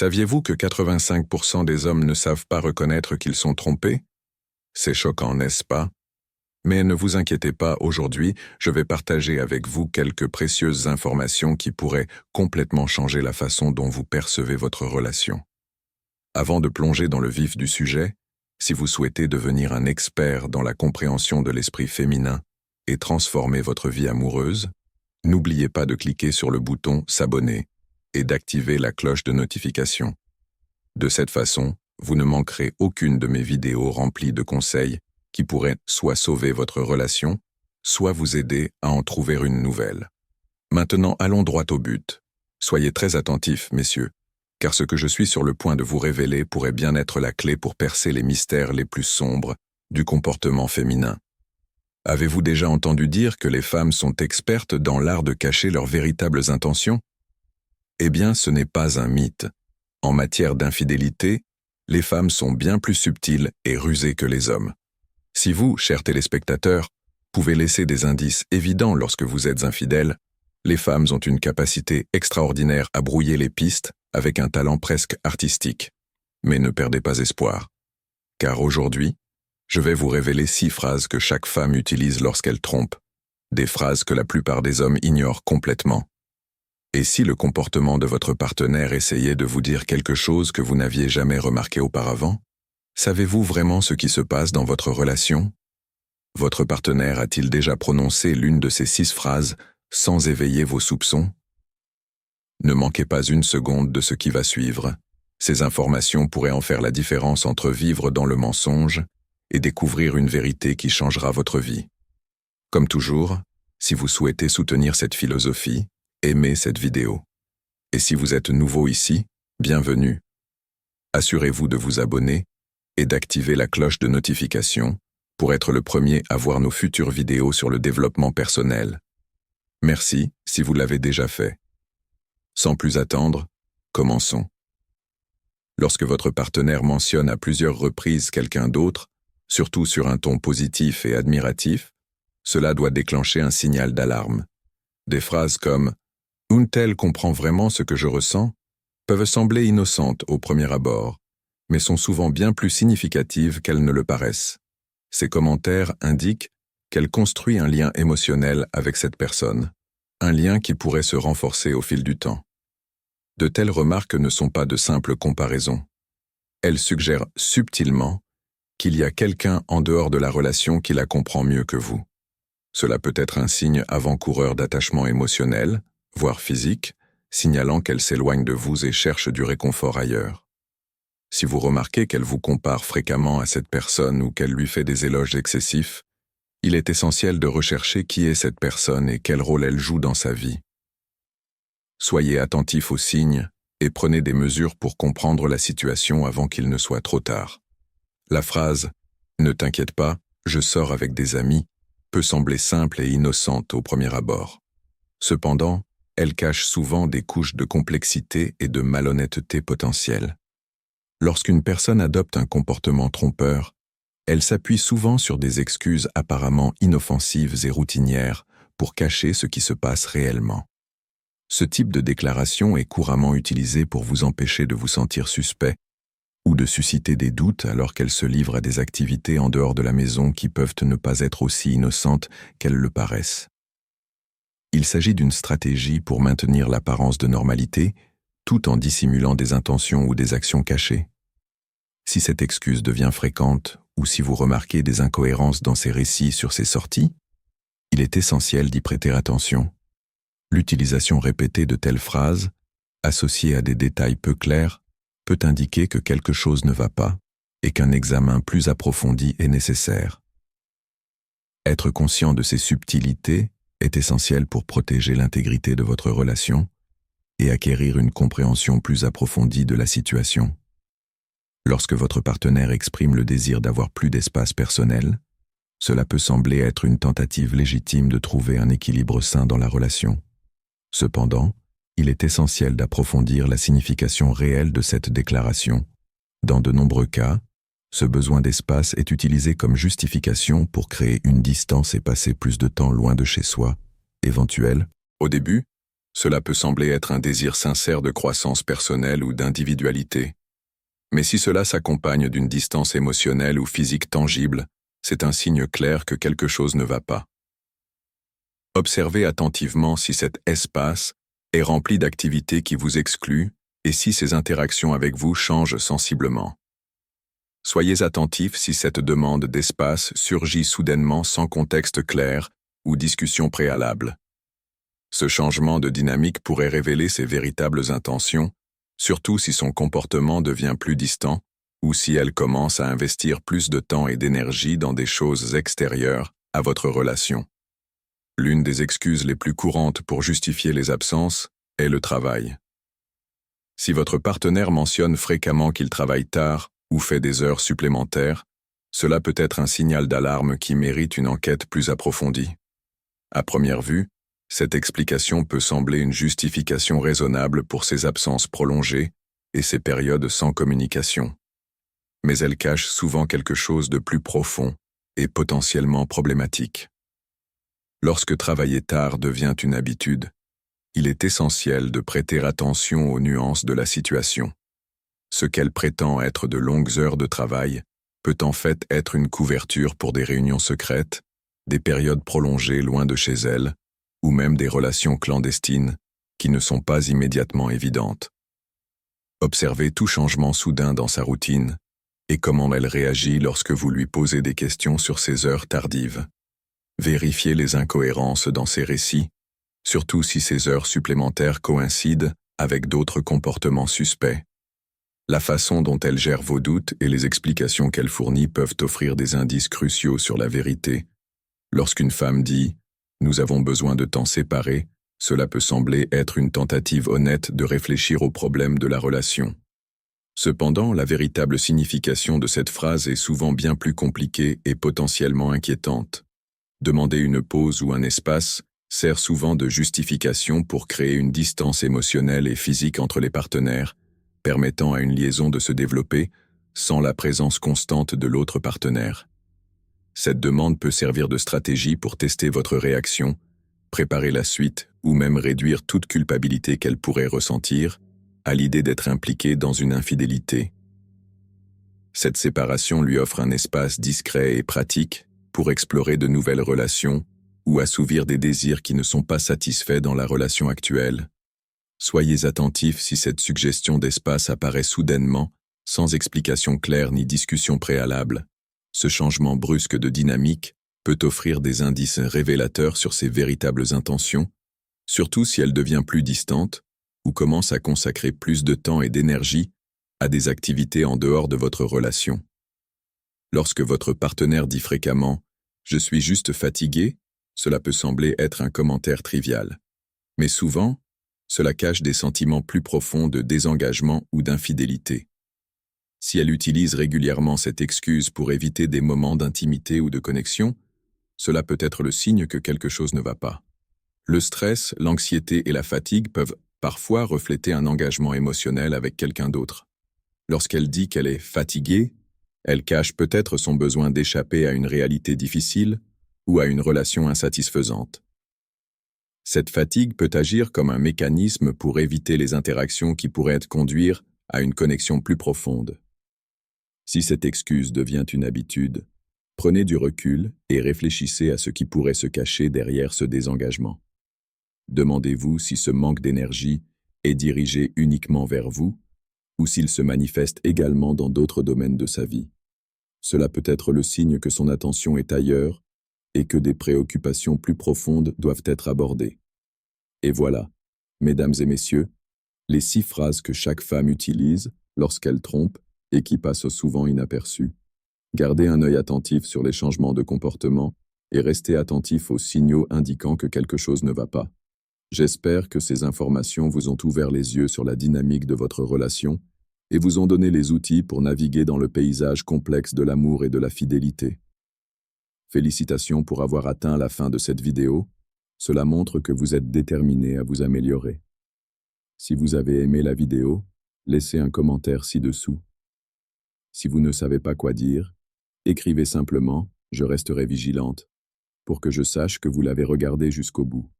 Saviez-vous que 85% des hommes ne savent pas reconnaître qu'ils sont trompés? C'est choquant, n'est-ce pas? Mais ne vous inquiétez pas, aujourd'hui, je vais partager avec vous quelques précieuses informations qui pourraient complètement changer la façon dont vous percevez votre relation. Avant de plonger dans le vif du sujet, si vous souhaitez devenir un expert dans la compréhension de l'esprit féminin et transformer votre vie amoureuse, n'oubliez pas de cliquer sur le bouton « S'abonner » et d'activer la cloche de notification. De cette façon, vous ne manquerez aucune de mes vidéos remplies de conseils qui pourraient soit sauver votre relation, soit vous aider à en trouver une nouvelle. Maintenant, allons droit au but. Soyez très attentifs, messieurs, car ce que je suis sur le point de vous révéler pourrait bien être la clé pour percer les mystères les plus sombres du comportement féminin. Avez-vous déjà entendu dire que les femmes sont expertes dans l'art de cacher leurs véritables intentions? Eh bien, ce n'est pas un mythe. En matière d'infidélité, les femmes sont bien plus subtiles et rusées que les hommes. Si vous, chers téléspectateurs, pouvez laisser des indices évidents lorsque vous êtes infidèle, les femmes ont une capacité extraordinaire à brouiller les pistes avec un talent presque artistique. Mais ne perdez pas espoir. Car aujourd'hui, je vais vous révéler 6 phrases que chaque femme utilise lorsqu'elle trompe, des phrases que la plupart des hommes ignorent complètement. Et si le comportement de votre partenaire essayait de vous dire quelque chose que vous n'aviez jamais remarqué auparavant? Savez-vous vraiment ce qui se passe dans votre relation? Votre partenaire a-t-il déjà prononcé l'une de ces 6 phrases sans éveiller vos soupçons? Ne manquez pas une seconde de ce qui va suivre. Ces informations pourraient en faire la différence entre vivre dans le mensonge et découvrir une vérité qui changera votre vie. Comme toujours, si vous souhaitez soutenir cette philosophie, aimez cette vidéo. Et si vous êtes nouveau ici, bienvenue. Assurez-vous de vous abonner et d'activer la cloche de notification pour être le premier à voir nos futures vidéos sur le développement personnel. Merci si vous l'avez déjà fait. Sans plus attendre, commençons. Lorsque votre partenaire mentionne à plusieurs reprises quelqu'un d'autre, surtout sur un ton positif et admiratif, cela doit déclencher un signal d'alarme. Des phrases comme « Une telle comprend vraiment ce que je ressens » peuvent sembler innocentes au premier abord, mais sont souvent bien plus significatives qu'elles ne le paraissent. Ces commentaires indiquent qu'elle construit un lien émotionnel avec cette personne, un lien qui pourrait se renforcer au fil du temps. De telles remarques ne sont pas de simples comparaisons. Elles suggèrent subtilement qu'il y a quelqu'un en dehors de la relation qui la comprend mieux que vous. Cela peut être un signe avant-coureur d'attachement émotionnel, voire physique, signalant qu'elle s'éloigne de vous et cherche du réconfort ailleurs. Si vous remarquez qu'elle vous compare fréquemment à cette personne ou qu'elle lui fait des éloges excessifs, il est essentiel de rechercher qui est cette personne et quel rôle elle joue dans sa vie. Soyez attentif aux signes et prenez des mesures pour comprendre la situation avant qu'il ne soit trop tard. La phrase « Ne t'inquiète pas, je sors avec des amis » peut sembler simple et innocente au premier abord. Cependant, elle cache souvent des couches de complexité et de malhonnêteté potentielle. Lorsqu'une personne adopte un comportement trompeur, elle s'appuie souvent sur des excuses apparemment inoffensives et routinières pour cacher ce qui se passe réellement. Ce type de déclaration est couramment utilisé pour vous empêcher de vous sentir suspect ou de susciter des doutes alors qu'elle se livre à des activités en dehors de la maison qui peuvent ne pas être aussi innocentes qu'elles le paraissent. Il s'agit d'une stratégie pour maintenir l'apparence de normalité tout en dissimulant des intentions ou des actions cachées. Si cette excuse devient fréquente ou si vous remarquez des incohérences dans ses récits sur ses sorties, il est essentiel d'y prêter attention. L'utilisation répétée de telles phrases, associée à des détails peu clairs, peut indiquer que quelque chose ne va pas et qu'un examen plus approfondi est nécessaire. Être conscient de ces subtilités est essentiel pour protéger l'intégrité de votre relation et acquérir une compréhension plus approfondie de la situation. Lorsque votre partenaire exprime le désir d'avoir plus d'espace personnel, cela peut sembler être une tentative légitime de trouver un équilibre sain dans la relation. Cependant, il est essentiel d'approfondir la signification réelle de cette déclaration. Dans de nombreux cas, ce besoin d'espace est utilisé comme justification pour créer une distance et passer plus de temps loin de chez soi, éventuelle. Au début, Cela peut sembler être un désir sincère de croissance personnelle ou d'individualité. Mais si cela s'accompagne d'une distance émotionnelle ou physique tangible, c'est un signe clair que quelque chose ne va pas. Observez attentivement si cet espace est rempli d'activités qui vous excluent et si ces interactions avec vous changent sensiblement. Soyez attentif si cette demande d'espace surgit soudainement sans contexte clair ou discussion préalable. Ce changement de dynamique pourrait révéler ses véritables intentions, surtout si son comportement devient plus distant ou si elle commence à investir plus de temps et d'énergie dans des choses extérieures à votre relation. L'une des excuses les plus courantes pour justifier les absences est le travail. Si votre partenaire mentionne fréquemment qu'il travaille tard ou fait des heures supplémentaires, cela peut être un signal d'alarme qui mérite une enquête plus approfondie. À première vue, cette explication peut sembler une justification raisonnable pour ces absences prolongées et ces périodes sans communication. Mais elle cache souvent quelque chose de plus profond et potentiellement problématique. Lorsque travailler tard devient une habitude, il est essentiel de prêter attention aux nuances de la situation. Ce qu'elle prétend être de longues heures de travail peut en fait être une couverture pour des réunions secrètes, des périodes prolongées loin de chez elle, ou même des relations clandestines qui ne sont pas immédiatement évidentes. Observez tout changement soudain dans sa routine et comment elle réagit lorsque vous lui posez des questions sur ses heures tardives. Vérifiez les incohérences dans ses récits, surtout si ces heures supplémentaires coïncident avec d'autres comportements suspects. La façon dont elle gère vos doutes et les explications qu'elle fournit peuvent offrir des indices cruciaux sur la vérité. Lorsqu'une femme dit « Nous avons besoin de temps séparés », cela peut sembler être une tentative honnête de réfléchir aux problèmes de la relation. Cependant, la véritable signification de cette phrase est souvent bien plus compliquée et potentiellement inquiétante. Demander une pause ou un espace sert souvent de justification pour créer une distance émotionnelle et physique entre les partenaires, permettant à une liaison de se développer sans la présence constante de l'autre partenaire. Cette demande peut servir de stratégie pour tester votre réaction, préparer la suite ou même réduire toute culpabilité qu'elle pourrait ressentir à l'idée d'être impliquée dans une infidélité. Cette séparation lui offre un espace discret et pratique pour explorer de nouvelles relations ou assouvir des désirs qui ne sont pas satisfaits dans la relation actuelle. Soyez attentifs si cette suggestion d'espace apparaît soudainement, sans explication claire ni discussion préalable. Ce changement brusque de dynamique peut offrir des indices révélateurs sur ses véritables intentions, surtout si elle devient plus distante ou commence à consacrer plus de temps et d'énergie à des activités en dehors de votre relation. Lorsque votre partenaire dit fréquemment « Je suis juste fatigué », cela peut sembler être un commentaire trivial. Mais souvent, cela cache des sentiments plus profonds de désengagement ou d'infidélité. Si elle utilise régulièrement cette excuse pour éviter des moments d'intimité ou de connexion, cela peut être le signe que quelque chose ne va pas. Le stress, l'anxiété et la fatigue peuvent parfois refléter un engagement émotionnel avec quelqu'un d'autre. Lorsqu'elle dit qu'elle est fatiguée, elle cache peut-être son besoin d'échapper à une réalité difficile ou à une relation insatisfaisante. Cette fatigue peut agir comme un mécanisme pour éviter les interactions qui pourraient conduire à une connexion plus profonde. Si cette excuse devient une habitude, prenez du recul et réfléchissez à ce qui pourrait se cacher derrière ce désengagement. Demandez-vous si ce manque d'énergie est dirigé uniquement vers vous ou s'il se manifeste également dans d'autres domaines de sa vie. Cela peut être le signe que son attention est ailleurs et que des préoccupations plus profondes doivent être abordées. Et voilà, mesdames et messieurs, les 6 phrases que chaque femme utilise lorsqu'elle trompe et qui passent souvent inaperçues. Gardez un œil attentif sur les changements de comportement et restez attentif aux signaux indiquant que quelque chose ne va pas. J'espère que ces informations vous ont ouvert les yeux sur la dynamique de votre relation et vous ont donné les outils pour naviguer dans le paysage complexe de l'amour et de la fidélité. Félicitations pour avoir atteint la fin de cette vidéo. Cela montre que vous êtes déterminé à vous améliorer. Si vous avez aimé la vidéo, laissez un commentaire ci-dessous. Si vous ne savez pas quoi dire, écrivez simplement « Je resterai vigilante » pour que je sache que vous l'avez regardé jusqu'au bout.